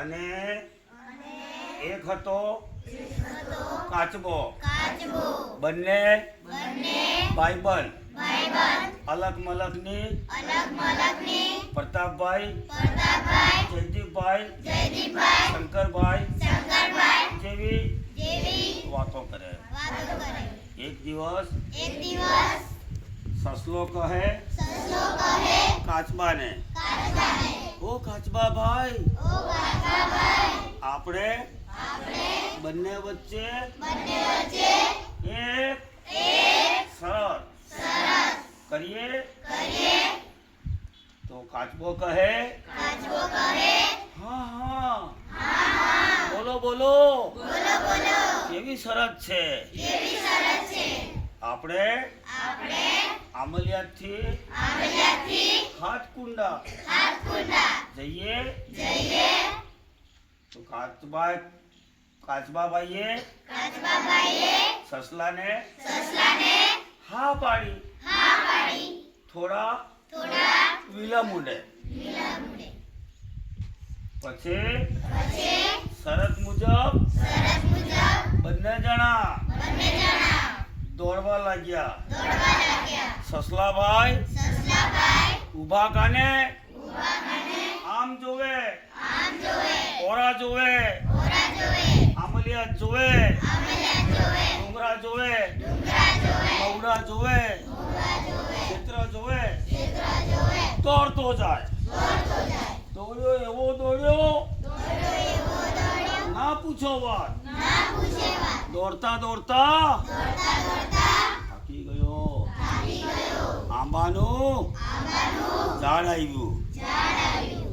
અને એક હતો કાચબો. બંને ભાઈબંધ. અલગ મલકની પ્રતાપભાઈ, જયદીપભાઈ, શંકરભાઈ જેવી વાતો કરે. એક દિવસ સસલો કહે કાચબાને, ઓ કાચબા ભાઈ, આપણે બંને વચ્ચે એક શરત કરીએ. તો કાચબો કહે હા હા, બોલો બોલો, કેવી શરત છે? આપણે આમલિયાથી હાથકુંડા જઈએ. તો કાચબાબાઈએ સસલાને હા પાડી. થોડા વિલંબે પછી શરત મુજબ બંને જણા દોડવા લાગ્યા. સસલાભાઈ ઊભા કાને આમ જોવે, ઓરા જોવે, આમલિયા જોવે, ડુંગરા જોવે, મવડા જોવે, ક્ષેત્ર જોવે, દોડતો જાય. દોડ્યો એવો દોડ્યો, ના પૂછો વાત. દોડતા દોડતા થાકી ગયો. આંબાનું ઝાડ આવ્યું.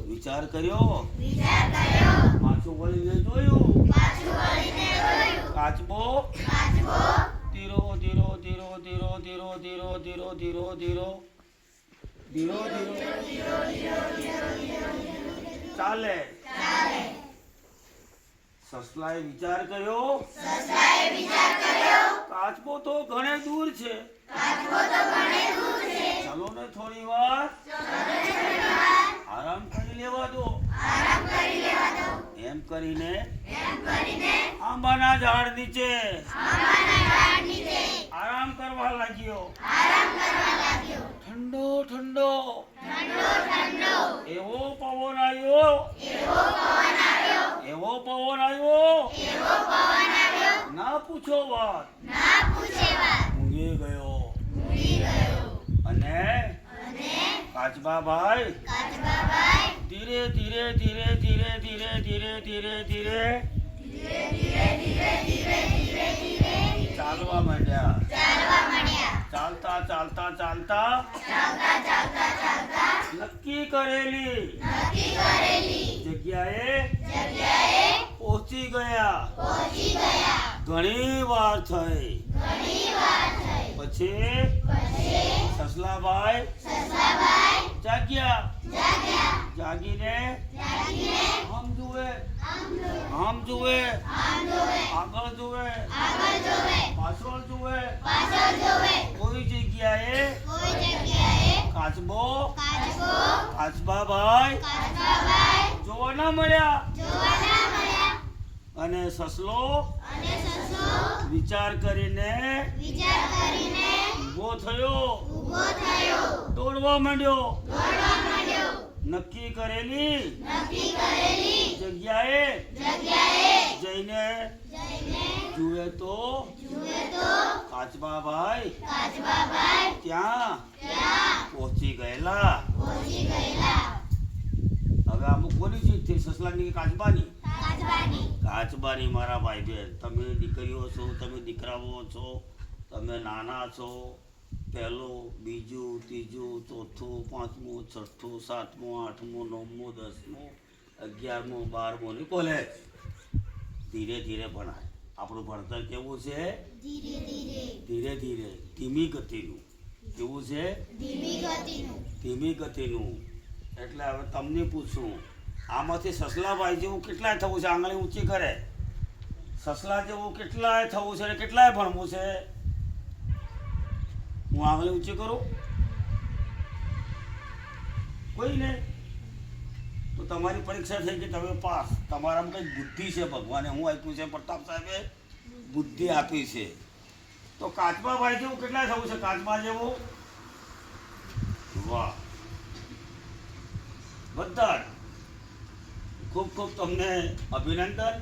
વિચાર કર્યો, પાછું વળીને જોયું. કાચબો ધીરો ધીરો ધીરો ધીરો ધીરો ધીરો ધીરો ધીરો ધીરો ધીરો ધીરો ચાલે. સસલાએ વિચાર કર્યો, કાચબો તો ઘણે દૂર છે, ચલો ને થોડી વાર આરામ કરી લેવા દો. એમ કરીને આંબાના ઝાડ નીચે આરામ કરવા લાગ્યો. ઠંડો ઠંડો એવો પવન આવ્યો, એવો પવન આવ્યો, ના પૂછો વાત. ઊંઘી ગયો. અને કાચબાભાઈ ધીરે ધીરે ધીરે ધીરે ધીરે ધીરે ધીરે ધીરે ચાલવા માંડ્યા. ચાલતા ચાલતા ચાલતા નક્કી કરેલી જગ્યાએ પહોંચી ગયા. ઘણી વાર થઈ. પછી સસલાભાઈ જાગ્યા. જાગીને આમ જુએ, આગળ જુએ, પાછળ જુએ. કોઈ જગ્યાએ કાચબાભાઈ જોવા ના મળ્યા. અને સસલો વિચાર કરીને ઊભો થયો, દોડવા માંડ્યો. નક્કી કરેલી જગ્યાએ જઈને જુએ તો કાચબાભાઈ ત્યાં પહોંચી ગયેલા. હવે અમુક કોની ચીજ થઈ? સસલાની કે કાચબાની? કાચબાની. મારા ભાઈ બહેન, તમે દીકરીઓ છો, તમે દીકરાઓ છો, તમે નાના છો, પહેલું, બીજું, ત્રીજું, ચોથું, પાંચમું, છઠ્ઠું, સાતમું, આઠમું, નવમું, 10મું, 11મું, 12મું ની કોલેજ. ધીરે ધીરે ભણાય. આપણું ભણતર કેવું છે? ધીરે ધીરે, ધીમી ગતિનું. કેવું છે? ધીમી ગતિનું. એટલે હવે તમને પૂછું, આમાંથી સસલાભાઈ જેવું કેટલાય થવું છે? આંગળી ઊંચી કરે. સસલા જેવું કેટલાય થવું છે અને કેટલાય ભણવું છે? હું આંગળી ઊંચી કરું? કોઈ નહીં. તો તમારી પરીક્ષા થઈ ગઈ, તમે પાસ. તમારામાં કંઈક બુદ્ધિ છે, ભગવાને હું આપ્યું છે, પ્રતાપ સાહેબે બુદ્ધિ આપી છે. તો કાચબા ભાઈ જેવું કેટલા થવું છે? કાચબા જેવું? વાહ, બધા જ ખૂબ ખૂબ તમને અભિનંદન.